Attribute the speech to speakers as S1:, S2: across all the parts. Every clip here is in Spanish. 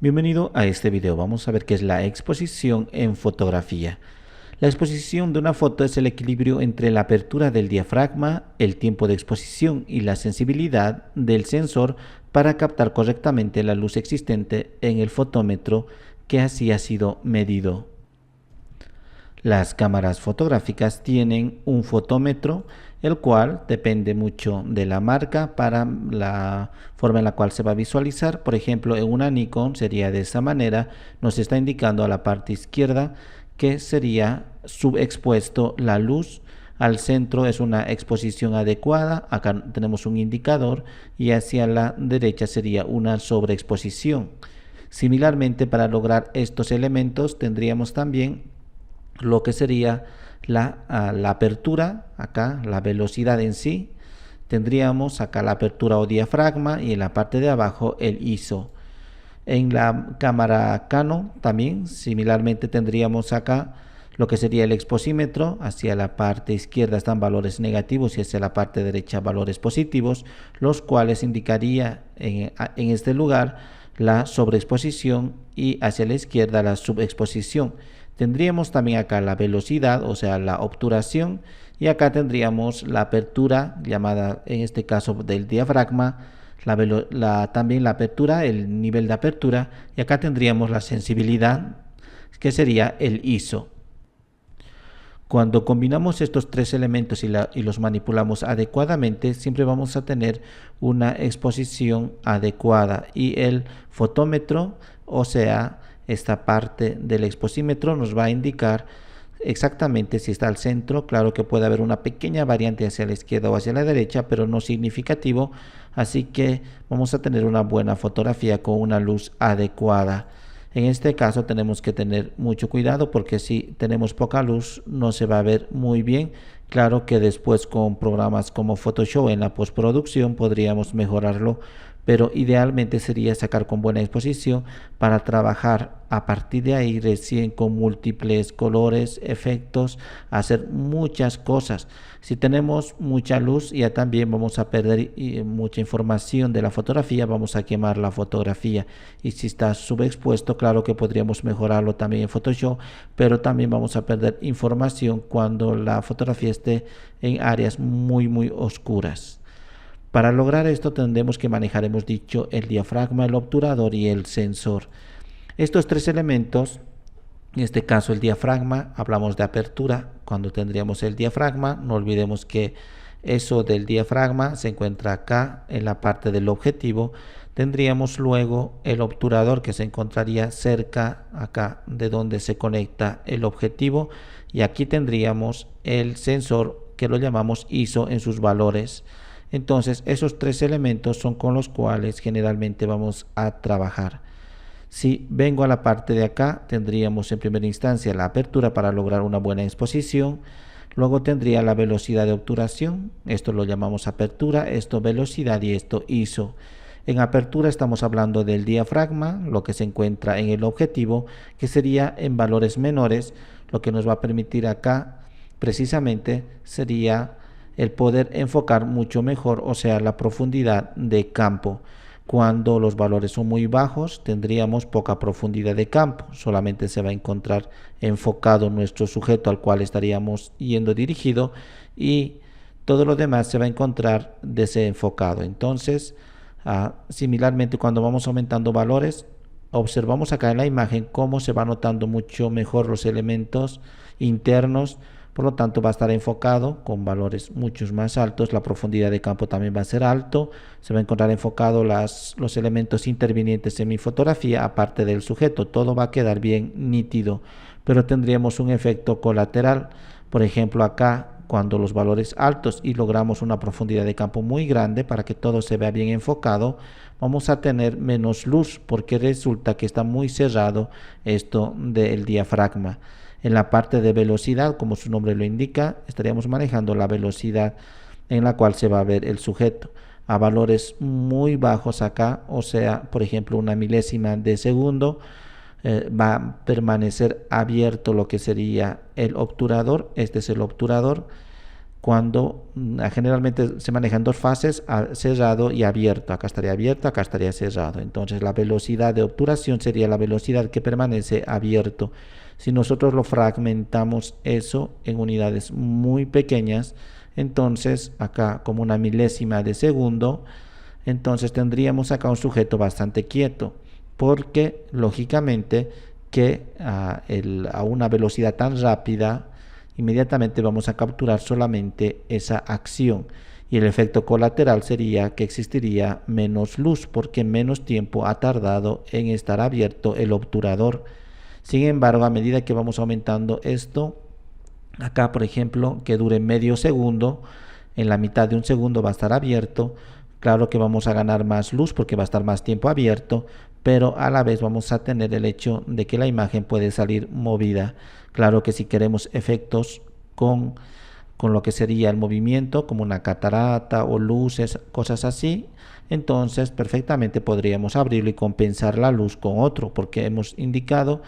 S1: Bienvenido a este video. Vamos a ver qué es la exposición en fotografía. La exposición de una foto es el equilibrio entre la apertura del diafragma, el tiempo de exposición y la sensibilidad del sensor para captar correctamente la luz existente en el fotómetro que así ha sido medido. Las cámaras fotográficas tienen un fotómetro, el cual depende mucho de la marca para la forma en la cual se va a visualizar. Por ejemplo, en una Nikon sería de esa manera, nos está indicando a la parte izquierda que sería subexpuesto la luz. Al centro es una exposición adecuada, acá tenemos un indicador, y hacia la derecha sería una sobreexposición. Similarmente, para lograr estos elementos tendríamos también lo que sería la apertura, acá la velocidad en sí, tendríamos acá la apertura o diafragma y en la parte de abajo el ISO. En la cámara Canon también similarmente tendríamos acá lo que sería el exposímetro. Hacia la parte izquierda están valores negativos y hacia la parte derecha valores positivos, los cuales indicaría en este lugar la sobreexposición y hacia la izquierda la subexposición. Tendríamos también acá la velocidad, o sea la obturación, y acá tendríamos la apertura, llamada en este caso del diafragma, también la apertura, el nivel de apertura, y acá tendríamos la sensibilidad, que sería el ISO. Cuando combinamos estos tres elementos y los manipulamos adecuadamente, siempre vamos a tener una exposición adecuada, y el fotómetro, o sea, esta parte del exposímetro, nos va a indicar exactamente si está al centro. Claro que puede haber una pequeña variante hacia la izquierda o hacia la derecha, pero no significativo, así que vamos a tener una buena fotografía con una luz adecuada. En este caso tenemos que tener mucho cuidado, porque si tenemos poca luz no se va a ver muy bien. Claro que después con programas como Photoshop en la postproducción podríamos mejorarlo, pero idealmente sería sacar con buena exposición para trabajar a partir de ahí recién con múltiples colores, efectos, hacer muchas cosas. Si tenemos mucha luz, ya también vamos a perder mucha información de la fotografía, vamos a quemar la fotografía. Y si está subexpuesto, claro que podríamos mejorarlo también en Photoshop, pero también vamos a perder información cuando la fotografía esté en áreas muy oscuras. Para lograr esto tendremos que manejar, hemos dicho, el diafragma, el obturador y el sensor. Estos tres elementos, en este caso el diafragma, hablamos de apertura. Cuando tendríamos el diafragma, no olvidemos que eso del diafragma se encuentra acá en la parte del objetivo. Tendríamos luego el obturador, que se encontraría cerca acá de donde se conecta el objetivo, y aquí tendríamos el sensor, que lo llamamos ISO en sus valores. Entonces esos tres elementos son con los cuales generalmente vamos a trabajar. Si vengo a la parte de acá, tendríamos en primera instancia la apertura para lograr una buena exposición. Luego tendría la velocidad de obturación, esto lo llamamos apertura, esto velocidad y esto ISO. En apertura estamos hablando del diafragma, lo que se encuentra en el objetivo, que sería en valores menores. Lo que nos va a permitir acá precisamente sería el poder enfocar mucho mejor, o sea, la profundidad de campo. Cuando los valores son muy bajos, tendríamos poca profundidad de campo, solamente se va a encontrar enfocado nuestro sujeto al cual estaríamos yendo dirigido, y todo lo demás se va a encontrar desenfocado. Entonces, similarmente, cuando vamos aumentando valores, observamos acá en la imagen cómo se va notando mucho mejor los elementos internos. Por lo tanto, va a estar enfocado con valores muchos más altos. La profundidad de campo también va a ser alto. Se va a encontrar enfocado los elementos intervinientes en mi fotografía, aparte del sujeto. Todo va a quedar bien nítido, pero tendríamos un efecto colateral. Por ejemplo, acá, cuando los valores altos y logramos una profundidad de campo muy grande para que todo se vea bien enfocado, vamos a tener menos luz, porque resulta que está muy cerrado esto del diafragma. En la parte de velocidad, como su nombre lo indica, estaríamos manejando la velocidad en la cual se va a ver el sujeto a valores muy bajos acá, o sea, por ejemplo, una milésima de segundo. Va a permanecer abierto lo que sería el obturador. Este es el obturador, cuando generalmente se manejan dos fases, cerrado y abierto. Acá estaría abierto, acá estaría cerrado. Entonces la velocidad de obturación sería la velocidad que permanece abierto. Si nosotros lo fragmentamos eso en unidades muy pequeñas, entonces acá como una milésima de segundo, entonces tendríamos acá un sujeto bastante quieto, porque lógicamente que a una velocidad tan rápida, inmediatamente vamos a capturar solamente esa acción, y el efecto colateral sería que existiría menos luz porque menos tiempo ha tardado en estar abierto el obturador. Sin embargo, a medida que vamos aumentando esto, acá por ejemplo que dure medio segundo, en la mitad de un segundo va a estar abierto. Claro que vamos a ganar más luz porque va a estar más tiempo abierto, pero a la vez vamos a tener el hecho de que la imagen puede salir movida. Claro que si queremos efectos con lo que sería el movimiento, como una catarata o luces, cosas así, entonces perfectamente podríamos abrirlo y compensar la luz con otro, porque hemos indicado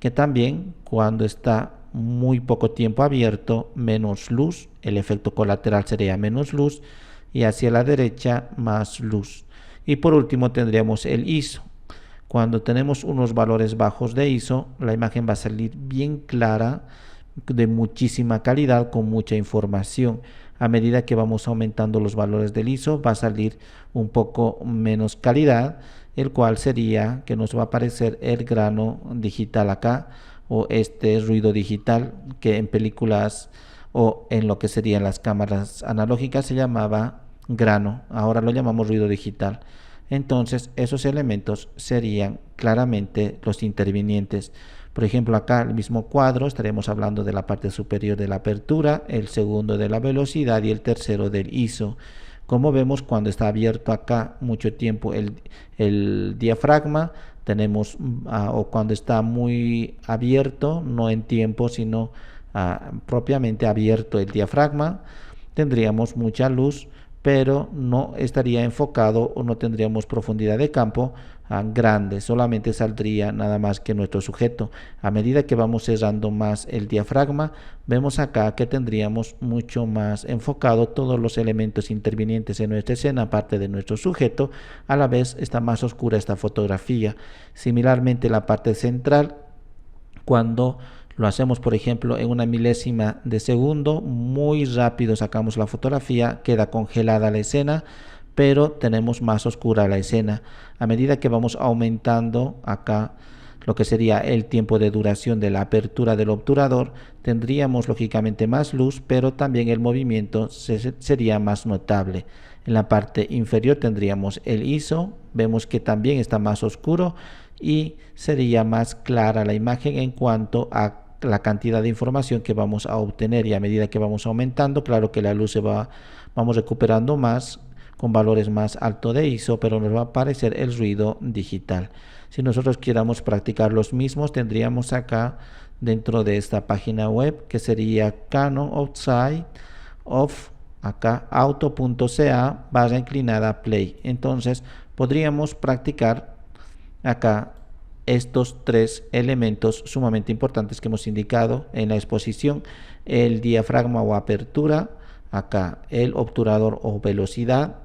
S1: que también cuando está muy poco tiempo abierto, menos luz, el efecto colateral sería menos luz, y hacia la derecha más luz. Y por último tendríamos el ISO. Cuando tenemos unos valores bajos de ISO, la imagen va a salir bien clara, de muchísima calidad, con mucha información. A medida que vamos aumentando los valores del ISO, va a salir un poco menos calidad, el cual sería que nos va a aparecer el grano digital acá, o este ruido digital, que en películas o en lo que serían las cámaras analógicas se llamaba grano, ahora lo llamamos ruido digital. Entonces esos elementos serían claramente los intervinientes. Por ejemplo, acá el mismo cuadro estaríamos hablando de la parte superior de la apertura, el segundo de la velocidad y el tercero del ISO. Como vemos, cuando está abierto acá mucho tiempo el diafragma, tenemos o cuando está muy abierto, no en tiempo sino propiamente abierto el diafragma, tendríamos mucha luz, pero no estaría enfocado o no tendríamos profundidad de campo grande, solamente saldría nada más que nuestro sujeto. A medida que vamos cerrando más el diafragma, vemos acá que tendríamos mucho más enfocado todos los elementos intervinientes en nuestra escena, aparte de nuestro sujeto. A la vez está más oscura esta fotografía. Similarmente, la parte central, cuando lo hacemos por ejemplo en una milésima de segundo, muy rápido sacamos la fotografía, queda congelada la escena, pero tenemos más oscura la escena. A medida que vamos aumentando acá lo que sería el tiempo de duración de la apertura del obturador, tendríamos lógicamente más luz, pero también el movimiento sería más notable. En la parte inferior tendríamos el ISO, vemos que también está más oscuro y sería más clara la imagen en cuanto a la cantidad de información que vamos a obtener, y a medida que vamos aumentando, claro que la luz vamos recuperando más con valores más altos de ISO, pero nos va a aparecer el ruido digital. Si nosotros quieramos practicar los mismos, tendríamos acá dentro de esta página web, que sería Canon Outside of acá auto.ca/play. Entonces podríamos practicar acá estos tres elementos sumamente importantes que hemos indicado en la exposición: el diafragma o apertura, acá el obturador o velocidad,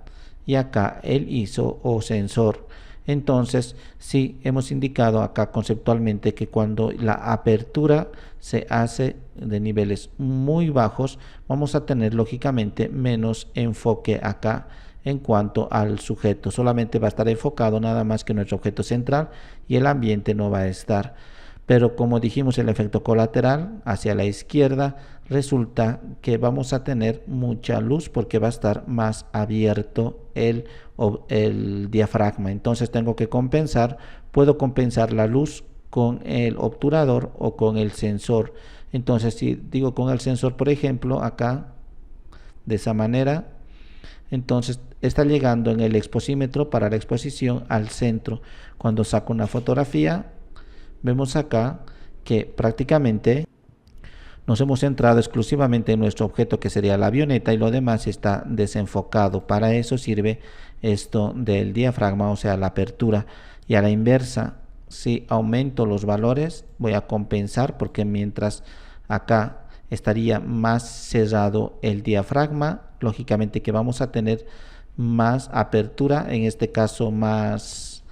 S1: y acá el ISO o sensor. Entonces, sí hemos indicado acá conceptualmente que cuando la apertura se hace de niveles muy bajos, vamos a tener lógicamente menos enfoque acá en cuanto al sujeto. Solamente va a estar enfocado nada más que nuestro objeto central, y el ambiente no va a estar. Pero como dijimos, el efecto colateral hacia la izquierda, resulta que vamos a tener mucha luz porque va a estar más abierto el diafragma. Entonces tengo que compensar, puedo compensar la luz con el obturador o con el sensor. Entonces si digo con el sensor, por ejemplo, acá de esa manera, entonces está llegando en el exposímetro para la exposición al centro. Cuando saco una fotografía, vemos acá que prácticamente nos hemos centrado exclusivamente en nuestro objeto, que sería la avioneta, y lo demás está desenfocado. Para eso sirve esto del diafragma, o sea, la apertura. Y a la inversa, si aumento los valores, voy a compensar, porque mientras acá estaría más cerrado el diafragma, lógicamente que vamos a tener más apertura, en este caso más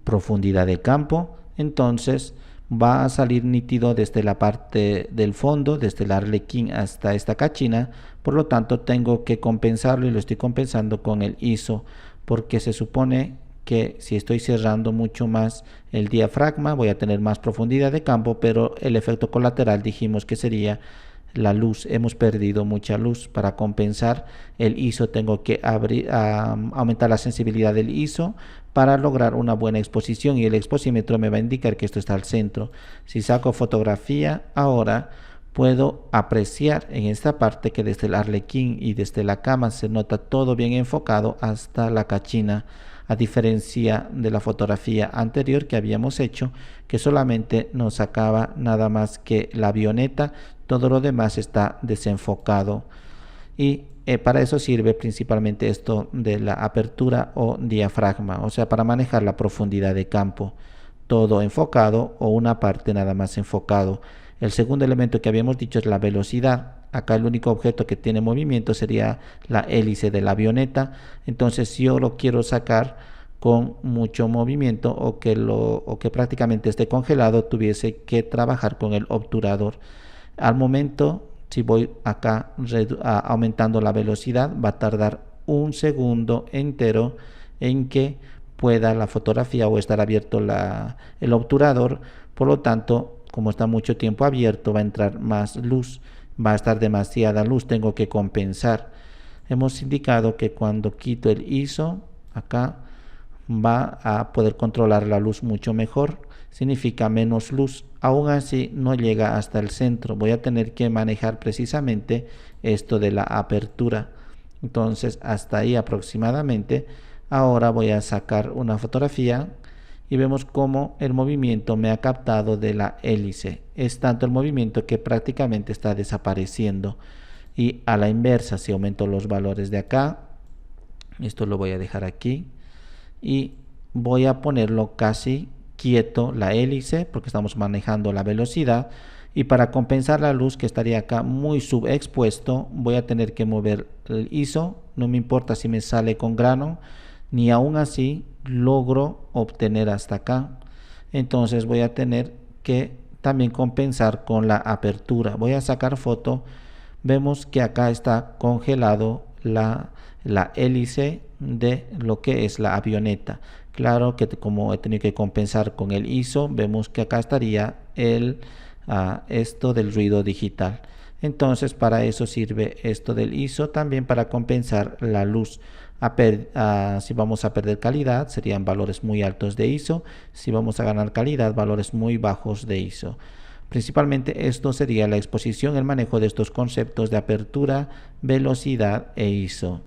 S1: profundidad de campo, entonces va a salir nítido desde la parte del fondo, desde el arlequín hasta esta cachina. Por lo tanto tengo que compensarlo y lo estoy compensando con el ISO, porque se supone que si estoy cerrando mucho más el diafragma voy a tener más profundidad de campo, pero el efecto colateral dijimos que sería la luz. Hemos perdido mucha luz. Para compensar el ISO tengo que aumentar la sensibilidad del ISO para lograr una buena exposición, y el exposímetro me va a indicar que esto está al centro. Si saco fotografía ahora, puedo apreciar en esta parte que desde el arlequín y desde la cama se nota todo bien enfocado hasta la cachina, a diferencia de la fotografía anterior que habíamos hecho, que solamente nos sacaba nada más que la avioneta, todo lo demás está desenfocado. Y para eso sirve principalmente esto de la apertura o diafragma, o sea, para manejar la profundidad de campo, todo enfocado o una parte nada más enfocado. El segundo elemento que habíamos dicho es la velocidad. Acá el único objeto que tiene movimiento sería la hélice de la avioneta. Entonces, si yo lo quiero sacar con mucho movimiento o que prácticamente esté congelado, tuviese que trabajar con el obturador. Al momento, si voy acá aumentando la velocidad, va a tardar un segundo entero en que pueda la fotografía o estar abierto el obturador. Por lo tanto, como está mucho tiempo abierto, va a entrar más luz, va a estar demasiada luz, tengo que compensar. Hemos indicado que cuando quito el ISO, acá va a poder controlar la luz mucho mejor, significa menos luz. Aún así no llega hasta el centro, voy a tener que manejar precisamente esto de la apertura. Entonces hasta ahí aproximadamente. Ahora voy a sacar una fotografía y vemos cómo el movimiento me ha captado de la hélice. Es tanto el movimiento que prácticamente está desapareciendo. Y a la inversa, si aumento los valores de acá, esto lo voy a dejar aquí y voy a ponerlo casi quieto la hélice porque estamos manejando la velocidad, y para compensar la luz que estaría acá muy subexpuesto voy a tener que mover el ISO. No me importa si me sale con grano, ni aún así logro obtener hasta acá. Entonces voy a tener que también compensar con la apertura. Voy a sacar foto. Vemos que acá está congelado la hélice de lo que es la avioneta. Claro que como he tenido que compensar con el ISO, vemos que acá estaría esto del ruido digital. Entonces para eso sirve esto del ISO, también para compensar la luz. Si vamos a perder calidad, serían valores muy altos de ISO. Si vamos a ganar calidad, valores muy bajos de ISO. Principalmente esto sería la exposición, el manejo de estos conceptos de apertura, velocidad e ISO.